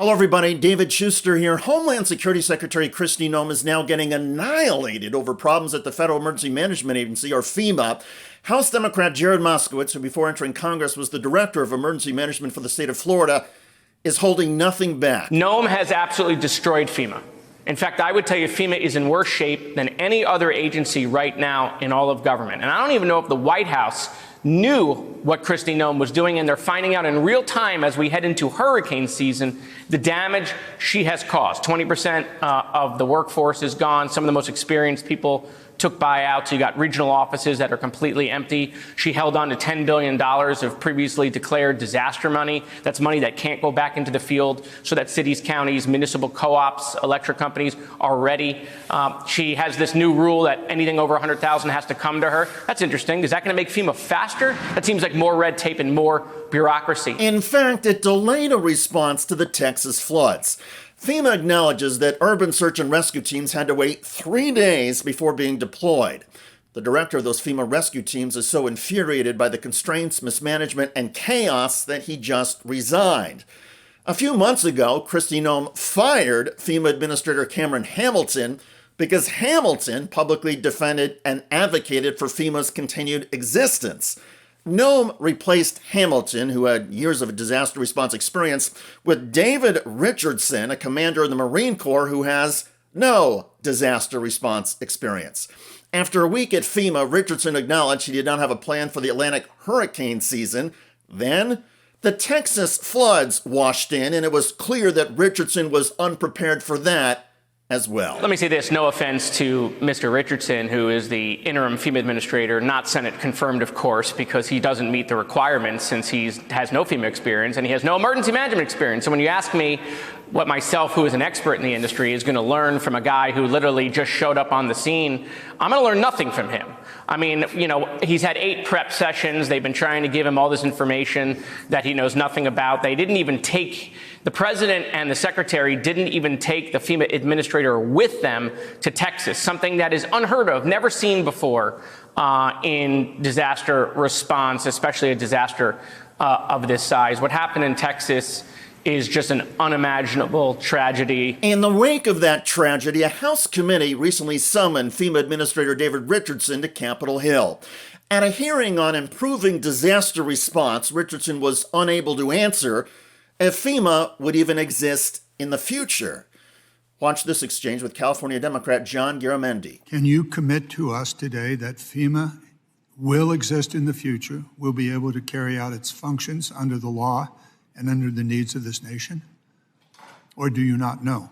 Hello, everybody. David Shuster here. Homeland Security Secretary Kristi Noem is now getting annihilated over problems at the Federal Emergency Management Agency, or FEMA. House Democrat Jared Moskowitz, who before entering Congress was the director of emergency management for the state of Florida, is holding nothing back. Noem has absolutely destroyed FEMA. In fact, I would tell you FEMA is in worse shape than any other agency right now in all of government. And I don't even know if the White House knew what Kristi Noem was doing, and they're finding out in real time as we head into hurricane season the damage she has caused. 20% of the workforce is gone. Some of the most experienced people took buyouts. You got regional offices that are completely empty. She held on to $10 billion of previously declared disaster money. That's money that can't go back into the field so that cities, counties, municipal co-ops, electric companies are ready. She has this new rule that anything over $100,000 has to come to her. That's interesting. Is that going to make FEMA faster? That seems like more red tape and more bureaucracy. In fact, it delayed a response to the Texas floods. FEMA acknowledges that urban search and rescue teams had to wait 3 days before being deployed. The director of those FEMA rescue teams is so infuriated by the constraints, mismanagement, and chaos that he just resigned. A few months ago, Kristi Noem fired FEMA Administrator Cameron Hamilton because Hamilton publicly defended and advocated for FEMA's continued existence. Noem replaced Hamilton, who had years of disaster response experience, with David Richardson, a commander in the Marine Corps who has no disaster response experience. After a week at FEMA, Richardson acknowledged he did not have a plan for the Atlantic hurricane season. Then, the Texas floods washed in, and it was clear that Richardson was unprepared for that as well. Let me say this, no offense to Mr. Richardson, who is the interim FEMA administrator, not Senate confirmed, of course, because he doesn't meet the requirements since he has no FEMA experience and he has no emergency management experience. So when you ask me what myself, who is an expert in the industry, is going to learn from a guy who literally just showed up on the scene, I'm going to learn nothing from him. I mean, he's had 8 prep sessions. They've been trying to give him all this information that he knows nothing about. They didn't even take, the president and the secretary didn't even take the FEMA administrator with them to Texas, something that is unheard of, never seen before in disaster response, especially a disaster of this size. What happened in Texas is just an unimaginable tragedy. In the wake of that tragedy, a House committee recently summoned FEMA Administrator David Richardson to Capitol Hill. At a hearing on improving disaster response, Richardson was unable to answer if FEMA would even exist in the future. Watch this exchange with California Democrat John Garamendi. Can you commit to us today that FEMA will exist in the future, will be able to carry out its functions under the law and under the needs of this nation? Or do you not know?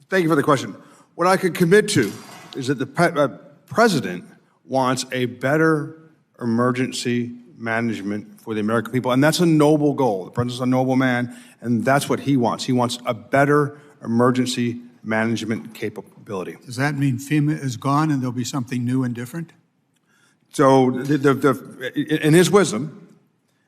Thank you for the question. What I could commit to is that the president wants a better emergency management for the American people, and that's a noble goal. The president's a noble man, and that's what he wants. He wants a better emergency management capability. Does that mean FEMA is gone and there'll be something new and different? So in his wisdom,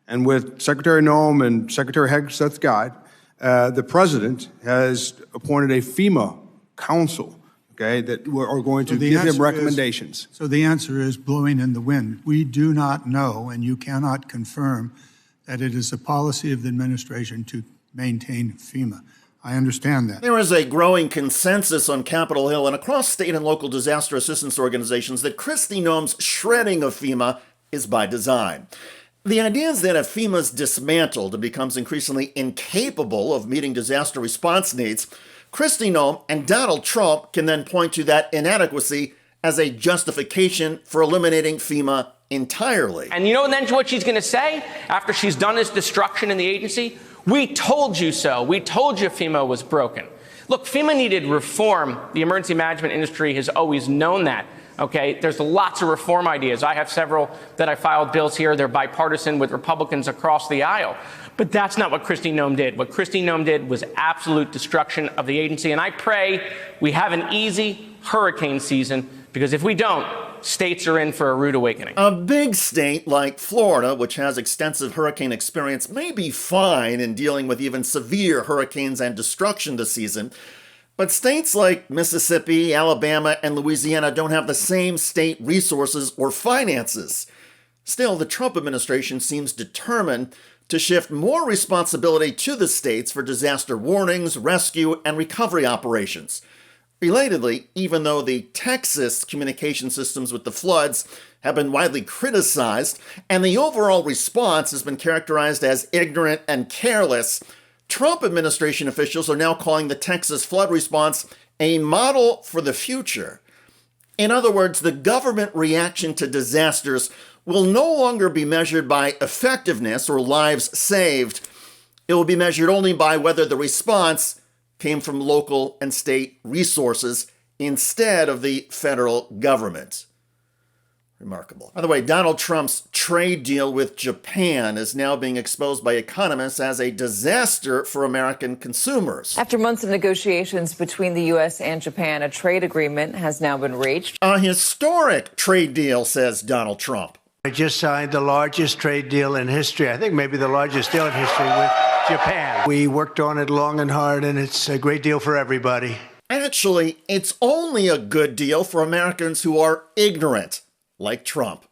and with Secretary Noem and Secretary Hegseth's guide, the president has appointed a FEMA council, okay, that are going to give him recommendations. So the answer is blowing in the wind. We do not know, and you cannot confirm that it is the policy of the administration to maintain FEMA. I understand that. There is a growing consensus on Capitol Hill and across state and local disaster assistance organizations that Kristi Noem's shredding of FEMA is by design. The idea is that if FEMA is dismantled and becomes increasingly incapable of meeting disaster response needs, Kristi Noem and Donald Trump can then point to that inadequacy as a justification for eliminating FEMA entirely. And then what she's going to say after she's done this destruction in the agency? We told you so. We told you FEMA was broken. Look, FEMA needed reform. The emergency management industry has always known that. Okay, there's lots of reform ideas. I have several that I filed bills here. They're bipartisan with Republicans across the aisle. But that's not what Kristi Noem did. What Kristi Noem did was absolute destruction of the agency. And I pray we have an easy hurricane season, because if we don't, states are in for a rude awakening. A big state like Florida, which has extensive hurricane experience, may be fine in dealing with even severe hurricanes and destruction this season. But states like Mississippi, Alabama, and Louisiana don't have the same state resources or finances. Still, the Trump administration seems determined to shift more responsibility to the states for disaster warnings, rescue, and recovery operations. Relatedly, even though the Texas communication systems with the floods have been widely criticized and the overall response has been characterized as ignorant and careless, Trump administration officials are now calling the Texas flood response a model for the future. In other words, the government reaction to disasters will no longer be measured by effectiveness or lives saved. It will be measured only by whether the response came from local and state resources instead of the federal government. Remarkable. By the way, Donald Trump's trade deal with Japan is now being exposed by economists as a disaster for American consumers. After months of negotiations between the U.S. and Japan, a trade agreement has now been reached. A historic trade deal, says Donald Trump. I just signed the largest trade deal in history. I think maybe the largest deal in history with Japan. We worked on it long and hard, and it's a great deal for everybody. Actually, it's only a good deal for Americans who are ignorant, like Trump.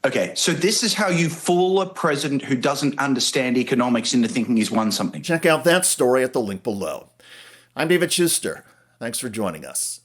Okay, so this is how you fool a president who doesn't understand economics into thinking he's won something. Check out that story at the link below. I'm David Shuster. Thanks for joining us.